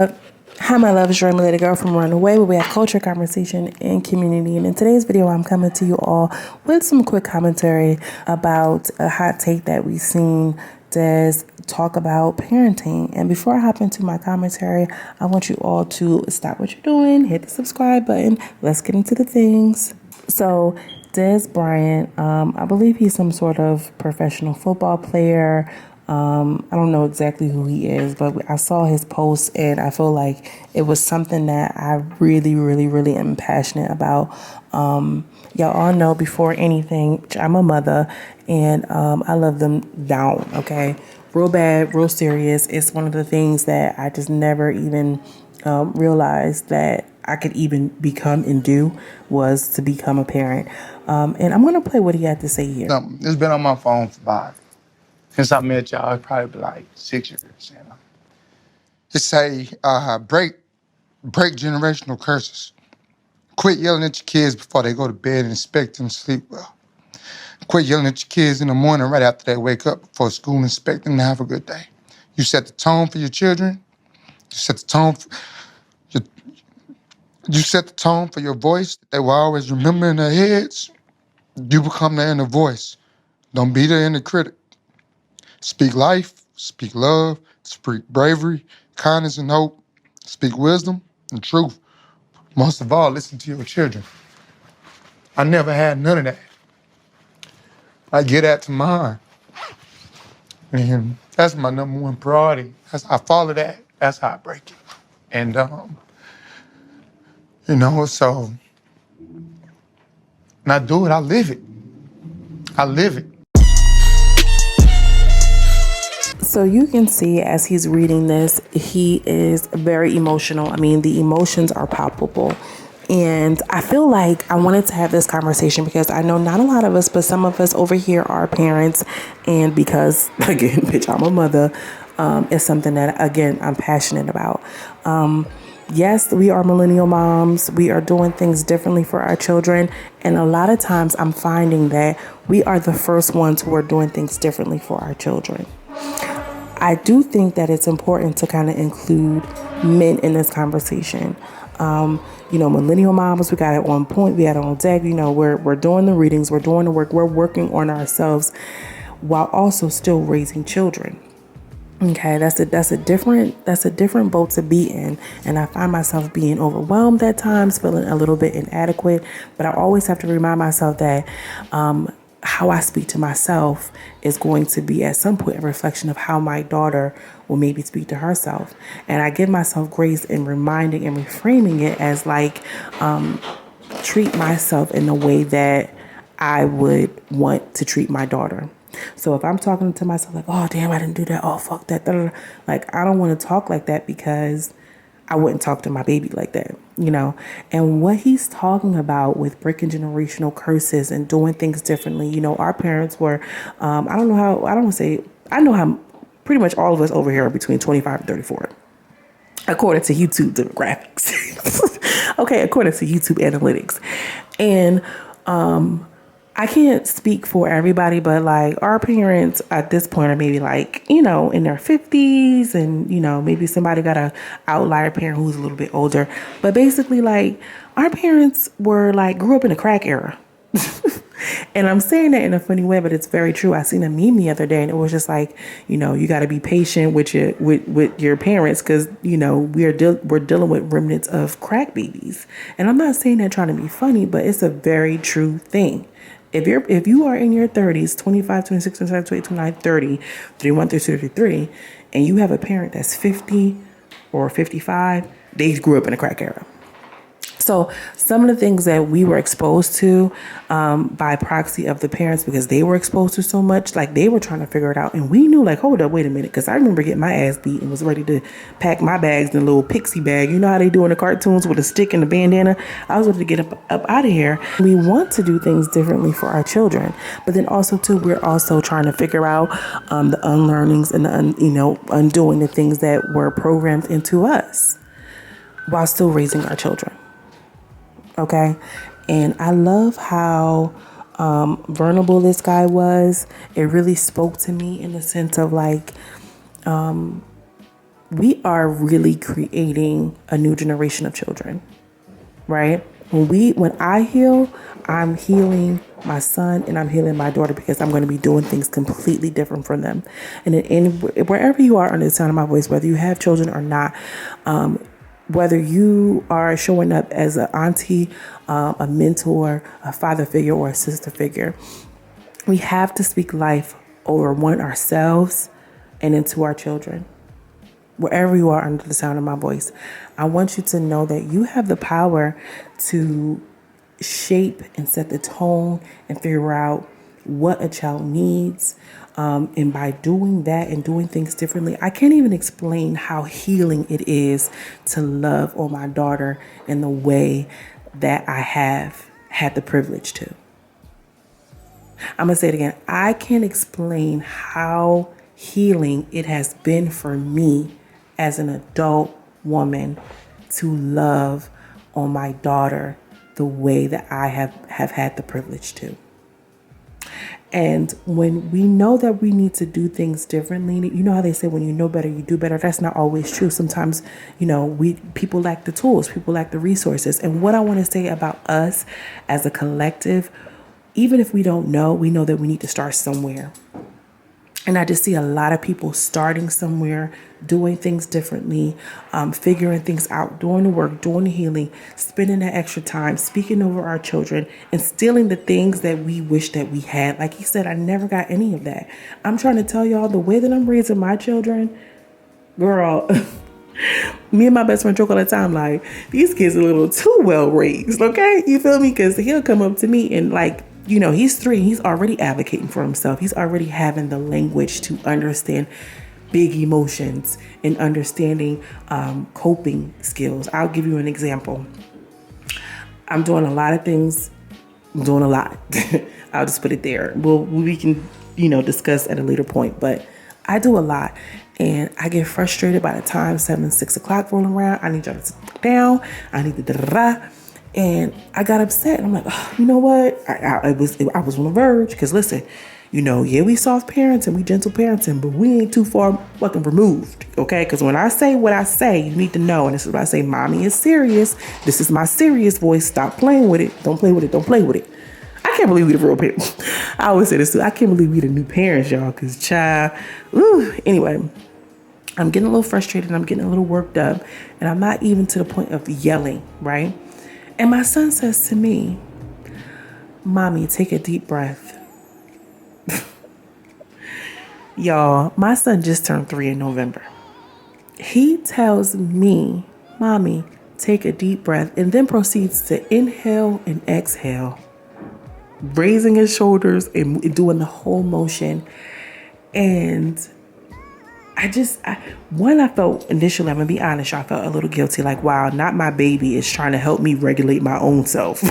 Hi, my love. It's your little girl from Runaway, where we have culture, conversation, and community. And in today's video, I'm coming to you all with some quick commentary about a hot take that we've seen DEZ talk about parenting. And before I hop into my commentary, I want you all to stop what you're doing, hit the subscribe button. Let's get into the things. So, DEZ Bryant, I believe he's some sort of professional football player. I don't know exactly who he is, but I saw his post and I feel like it was something that I really am passionate about. Y'all all know before anything, I'm a mother and I love them down, okay? Real bad, real serious. It's one of the things that I just never even realized that I could even become and do was to become a parent. And I'm going to play what he had to say here. It's been on my phone for since I met y'all, it's probably like 6 years. It say, break generational curses. Quit yelling at your kids before they go to bed and expect them to sleep well. Quit yelling at your kids in the morning right after they wake up before school and expect them to have a good day. You set the tone for your children. You set the tone for your voice that they will always remember in their heads. You become their inner voice. Don't be their inner critic. Speak life, speak love, speak bravery, kindness and hope. Speak wisdom and truth. Most of all, listen to your children. I never had none of that. I get that to mine. And that's my number one priority. I follow that. That's how I break it. And, so when I do it, I live it. I live it. So you can see as he's reading this, he is very emotional. I mean, the emotions are palpable. And I feel like I wanted to have this conversation because I know not a lot of us, but some of us over here are parents. And because, again, bitch, I'm a mother, it's something that, again, I'm passionate about. Yes, we are millennial moms. We are doing things differently for our children. And a lot of times I'm finding that we are the first ones who are doing things differently for our children. I do think that it's important to kind of include men in this conversation. Millennial moms, we got it on point, we got it on deck. We're doing the readings, we're doing the work, we're working on ourselves while also still raising children. Okay, that's a different boat to be in, and I find myself being overwhelmed at times, feeling a little bit inadequate. But I always have to remind myself that how I speak to myself is going to be at some point a reflection of how my daughter will maybe speak to herself. And I give myself grace in reminding and reframing it as like treat myself in the way that I would want to treat my daughter. So if I'm talking to myself like, oh, damn, I didn't do that. Oh, fuck that. Like, I don't want to talk like that because I wouldn't talk to my baby like that, And what he's talking about with breaking generational curses and doing things differently, our parents were, I know how pretty much all of us over here are between 25 and 34, according to YouTube demographics. Okay, according to YouTube analytics. And I can't speak for everybody, but like our parents at this point are maybe like, in their 50s and, maybe somebody got a outlier parent who's a little bit older. But basically like our parents were like grew up in the crack era. And I'm saying that in a funny way, but it's very true. I seen a meme the other day and it was just like, you got to be patient with your parents because, we're dealing with remnants of crack babies. And I'm not saying that trying to be funny, but it's a very true thing. If you are in your 30s, 25, 26, 27, 28, 29, 30, 31 through 33, and you have a parent that's 50 or 55, they grew up in a crack era. So some of the things that we were exposed to by proxy of the parents, because they were exposed to so much, like they were trying to figure it out. And we knew like, hold up, wait a minute. Because I remember getting my ass beat and was ready to pack my bags in a little pixie bag. You know how they do in the cartoons with a stick and a bandana? I was ready to get up out of here. We want to do things differently for our children. But then also too, we're also trying to figure out the unlearnings and undoing the things that were programmed into us while still raising our children. Okay. And I love how vulnerable this guy was. It really spoke to me in the sense of like, we are really creating a new generation of children, right? When I heal, I'm healing my son and I'm healing my daughter because I'm going to be doing things completely different from them. And wherever you are under the sound of my voice, whether you have children or not, whether you are showing up as an auntie, a mentor, a father figure, or a sister figure, we have to speak life over ourselves and into our children. Wherever you are under the sound of my voice, I want you to know that you have the power to shape and set the tone and figure out what a child needs. And by doing that and doing things differently, I can't even explain how healing it is to love on my daughter in the way that I have had the privilege to. I'm going to say it again. I can't explain how healing it has been for me as an adult woman to love on my daughter the way that I have had the privilege to. And when we know that we need to do things differently, you know how they say when you know better, you do better. That's not always true. Sometimes, people lack the tools, people lack the resources. And what I want to say about us as a collective, even if we don't know, we know that we need to start somewhere. And I just see a lot of people starting somewhere, doing things differently, figuring things out, doing the work, doing the healing, spending that extra time, speaking over our children, instilling the things that we wish that we had. Like he said, I never got any of that. I'm trying to tell y'all the way that I'm raising my children, girl, me and my best friend joke all the time, like, these kids are a little too well raised, okay? You feel me? Because he'll come up to me and he's 3. He's already advocating for himself. He's already having the language to understand big emotions and understanding coping skills. I'll give you an example. I'm doing a lot of things. I'm doing a lot. I'll just put it there. We can, discuss at a later point. But I do a lot. And I get frustrated by the time 7, 6 o'clock rolling around. I need y'all to sit down. I need to da-da-da. And I got upset. And I'm like, oh, you know what? I was on the verge. Because listen, we soft parents and we gentle parenting, but we ain't too far fucking removed. Okay? Because when I say what I say, you need to know. And this is what I say. Mommy is serious. This is my serious voice. Stop playing with it. Don't play with it. Don't play with it. I can't believe we the real parents. I always say this too. I can't believe we the new parents, y'all. Because child. Anyway. I'm getting a little frustrated. I'm getting a little worked up. And I'm not even to the point of yelling. Right? And my son says to me, Mommy, take a deep breath. Y'all, my son just turned 3 in November. He tells me, Mommy, take a deep breath, and then proceeds to inhale and exhale, raising his shoulders and doing the whole motion. And I felt initially, I'm going to be honest, I felt a little guilty. Like, wow, not my baby is trying to help me regulate my own self.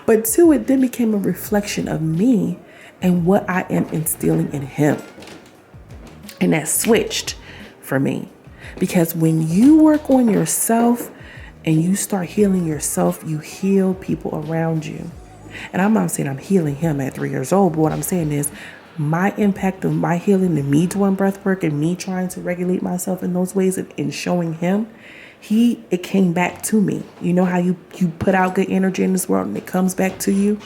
But 2, it then became a reflection of me and what I am instilling in him. And that switched for me. Because when you work on yourself and you start healing yourself, you heal people around you. And I'm not saying I'm healing him at 3 years old, but what I'm saying is, my impact of my healing and me doing breath work and me trying to regulate myself in those ways and showing him, it came back to me. You know how you put out good energy in this world and it comes back to you?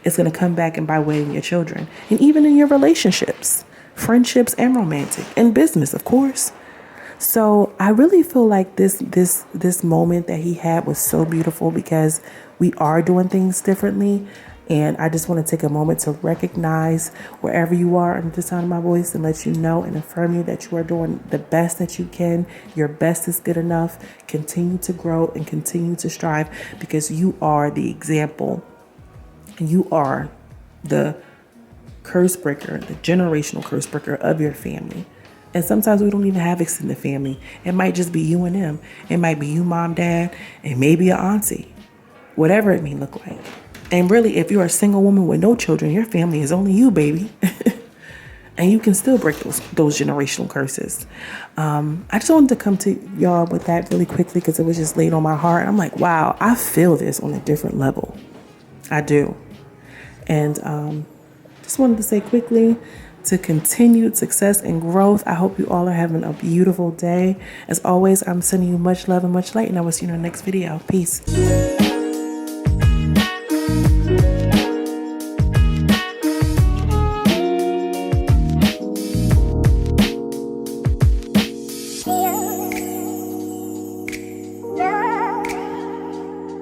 It's going to come back and by way of your children. And even in your relationships, friendships and romantic and business, of course. So I really feel like this moment that he had was so beautiful because we are doing things differently. And I just want to take a moment to recognize wherever you are under the sound of my voice and let you know and affirm you that you are doing the best that you can. Your best is good enough. Continue to grow and continue to strive because you are the example. You are the curse breaker, the generational curse breaker of your family. And sometimes we don't even have extended family. It might just be you and them. It might be you, mom, dad, and maybe an auntie. Whatever it may look like. And really, if you're a single woman with no children, your family is only you, baby. And you can still break those generational curses. I just wanted to come to y'all with that really quickly because it was just laid on my heart. I'm like, wow, I feel this on a different level. I do. And just wanted to say quickly, to continued success and growth. I hope you all are having a beautiful day. As always, I'm sending you much love and much light, and I will see you in the next video. Peace.